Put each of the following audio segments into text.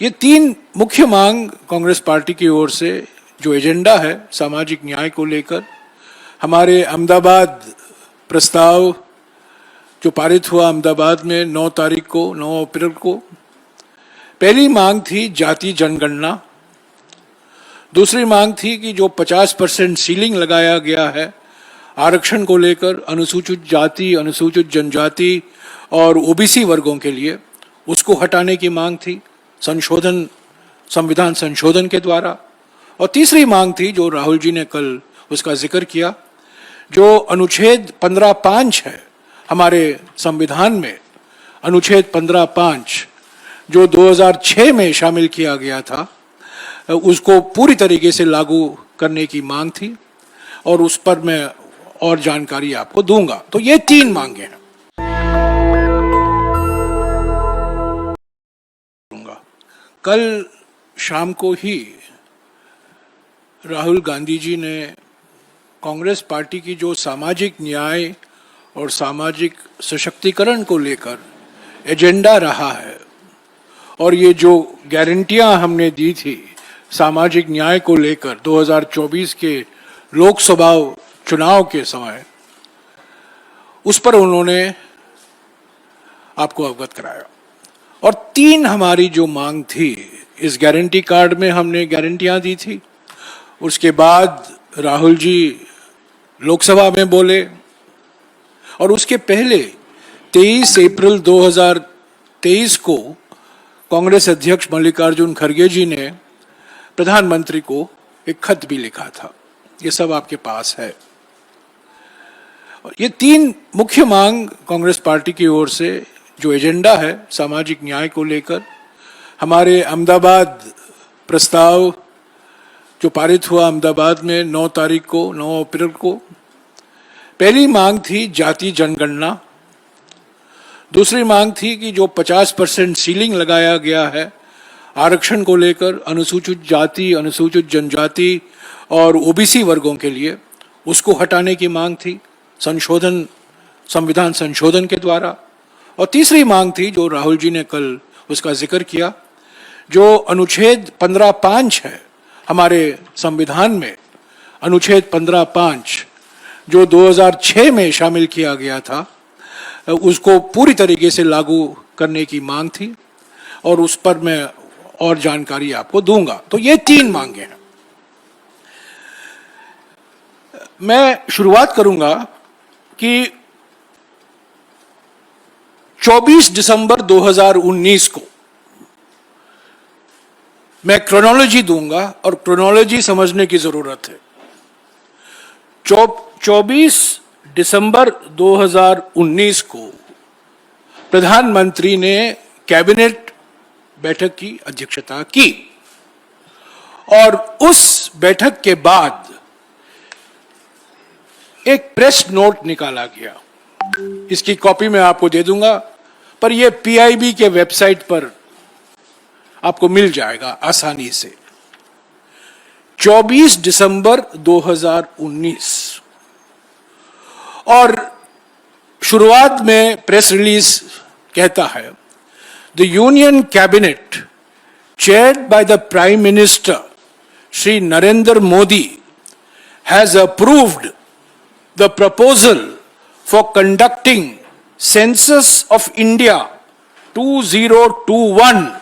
ये तीन मुख्य मांग कांग्रेस पार्टी की ओर से जो एजेंडा है सामाजिक न्याय को लेकर, हमारे अहमदाबाद प्रस्ताव जो पारित हुआ अहमदाबाद में 9 तारीख को, 9 अप्रैल को। पहली मांग थी जाति जनगणना। दूसरी मांग थी कि जो 50% सीलिंग लगाया गया है आरक्षण को लेकर अनुसूचित जाति, अनुसूचित जनजाति और ओबीसी वर्गों के लिए, उसको हटाने की मांग थी संविधान संशोधन के द्वारा। और तीसरी मांग थी जो राहुल जी ने कल उसका जिक्र किया, जो अनुच्छेद 15(5) है हमारे संविधान में, अनुच्छेद 15(5) जो 2006 में शामिल किया गया था, उसको पूरी तरीके से लागू करने की मांग थी और उस पर मैं और जानकारी आपको दूंगा। तो ये तीन मांगे हैं। कल शाम को ही राहुल गांधी जी ने कांग्रेस पार्टी की जो सामाजिक न्याय और सामाजिक सशक्तिकरण को लेकर एजेंडा रहा है और ये जो गारंटियां हमने दी थी सामाजिक न्याय को लेकर 2024 के लोकसभा चुनाव के समय, उस पर उन्होंने आपको अवगत कराया। और तीन हमारी जो मांग थी, इस गारंटी कार्ड में हमने गारंटियां दी थी। उसके बाद राहुल जी लोकसभा में बोले और उसके पहले 23 अप्रैल 2023 को कांग्रेस अध्यक्ष मल्लिकार्जुन खड़गे जी ने प्रधानमंत्री को एक खत भी लिखा था। ये सब आपके पास है। और ये तीन मुख्य मांग कांग्रेस पार्टी की ओर से जो एजेंडा है सामाजिक न्याय को लेकर, हमारे अहमदाबाद प्रस्ताव जो पारित हुआ अहमदाबाद में 9 तारीख को, 9 अप्रैल को। पहली मांग थी जाति जनगणना। दूसरी मांग थी कि जो 50% सीलिंग लगाया गया है आरक्षण को लेकर अनुसूचित जाति, अनुसूचित जनजाति और ओबीसी वर्गों के लिए, उसको हटाने की मांग थी संविधान संशोधन के द्वारा। और तीसरी मांग थी जो राहुल जी ने कल उसका जिक्र किया, जो अनुच्छेद 15(5) है हमारे संविधान में, अनुच्छेद 15(5) जो 2006 में शामिल किया गया था, उसको पूरी तरीके से लागू करने की मांग थी और उस पर मैं और जानकारी आपको दूंगा। तो ये तीन मांगे हैं। मैं शुरुआत करूंगा कि 24 दिसंबर 2019 को मैं क्रोनोलॉजी दूंगा और क्रोनोलॉजी समझने की जरूरत है। 24 दिसंबर 2019 को प्रधानमंत्री ने कैबिनेट बैठक की अध्यक्षता की और उस बैठक के बाद एक प्रेस नोट निकाला गया। इसकी कॉपी मैं आपको दे दूंगा, पर यह पीआईबी के वेबसाइट पर आपको मिल जाएगा आसानी से। 24 दिसंबर 2019 और शुरुआत में प्रेस रिलीज कहता है, the union cabinet chaired by the Prime Minister Shri Narendra Modi has approved the proposal for conducting Census of India 2021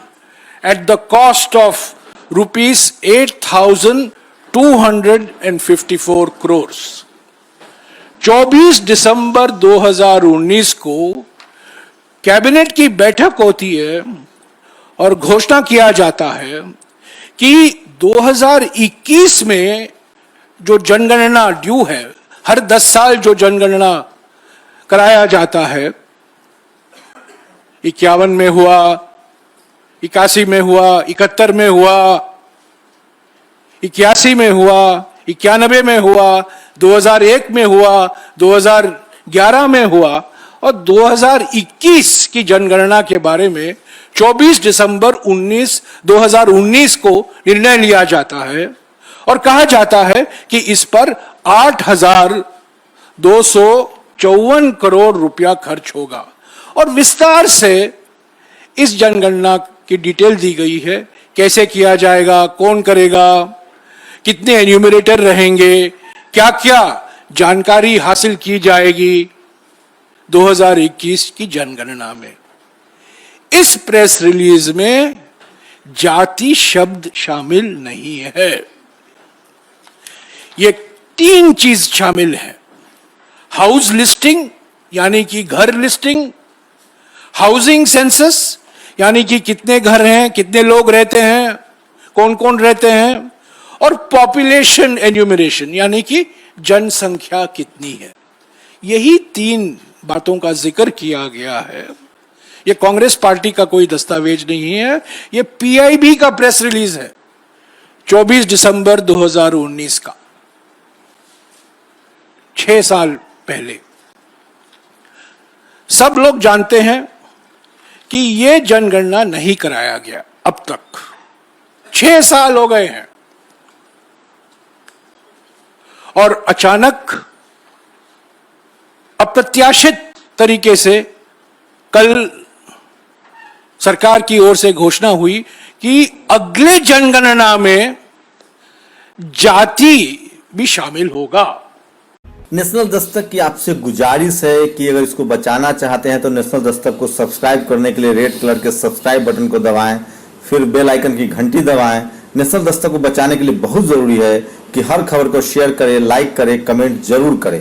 at the cost of rupees 8,254 crores। 24 दिसंबर 2019 को कैबिनेट की बैठक होती है और घोषणा किया जाता है कि 2021 में जो जनगणना ड्यू है, हर 10 साल जो जनगणना कराया जाता है, 51 में हुआ, 81 में हुआ, 71 में हुआ, 81 में हुआ, 91 में हुआ, 2001 में हुआ, 2011 में हुआ और 2021 की जनगणना के बारे में 24 दिसंबर 2019 को निर्णय लिया जाता है और कहा जाता है कि इस पर 8,254 करोड़ रुपया खर्च होगा। और विस्तार से इस जनगणना की डिटेल दी गई है, कैसे किया जाएगा, कौन करेगा, कितने एन्यूमरेटर रहेंगे, क्या क्या जानकारी हासिल की जाएगी 2021 की जनगणना में। इस प्रेस रिलीज में जाति शब्द शामिल नहीं है। ये 3 चीज शामिल है: हाउस लिस्टिंग यानी कि घर लिस्टिंग, हाउसिंग सेंसस यानी कि कितने घर हैं, कितने लोग रहते हैं, कौन कौन रहते हैं, और पॉपुलेशन एन्यूमरेशन यानी कि जनसंख्या कितनी है। यही 3 बातों का जिक्र किया गया है। ये कांग्रेस पार्टी का कोई दस्तावेज नहीं है, ये पीआईबी का प्रेस रिलीज है 24 दिसंबर 2019 का, 6 साल पहले। सब लोग जानते हैं कि यह जनगणना नहीं कराया गया अब तक, 6 साल हो गए हैं, और अचानक अप्रत्याशित तरीके से कल सरकार की ओर से घोषणा हुई कि अगले जनगणना में जाति भी शामिल होगा। नेशनल दस्तक की आपसे गुजारिश है कि अगर इसको बचाना चाहते हैं तो नेशनल दस्तक को सब्सक्राइब करने के लिए रेड कलर के सब्सक्राइब बटन को दबाएं, फिर बेल आइकन की घंटी दबाएं। नेशनल दस्तक को बचाने के लिए बहुत जरूरी है कि हर खबर को शेयर करें, लाइक करें, कमेंट जरूर करें।